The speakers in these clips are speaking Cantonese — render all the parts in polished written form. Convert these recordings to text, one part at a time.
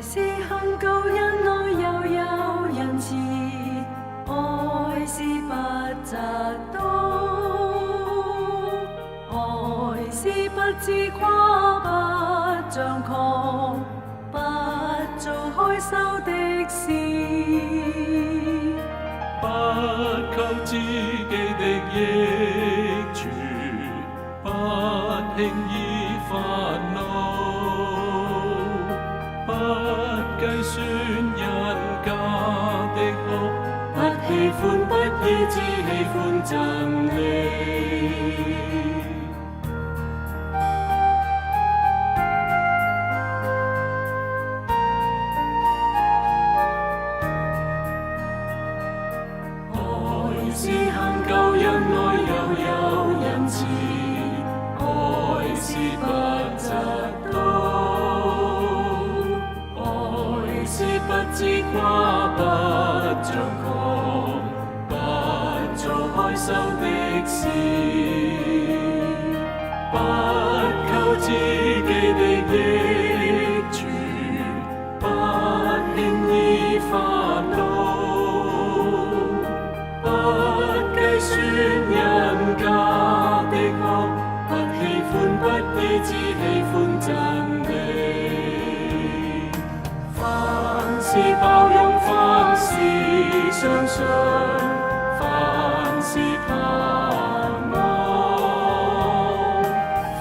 是恒久忍耐又有仁慈，愛是不嫉妒，愛是不自誇，不張狂，不做害羞的事，不求自己的益處，不輕易發怒，不計算人家的惡，不喜歡不義，只喜歡真理。愛是恒久忍耐又有仁慈，愛是不嫉妒，愛是不自誇，不張狂，不做害羞的事，不求自己的益處，不輕易發怒，不計算人家的惡，不喜歡不義，只喜歡真理。凡事包容，凡事相信，凡事盼望，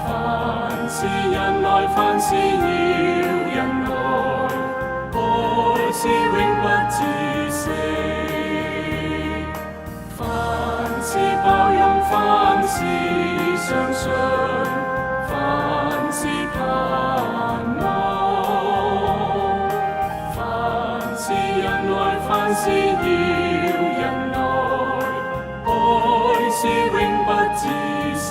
凡事忍耐，凡事要忍耐，愛是永不止息。凡事包容，凡事相信，凡事盼望，凡事忍耐，凡事要忍耐，愛是永不止息。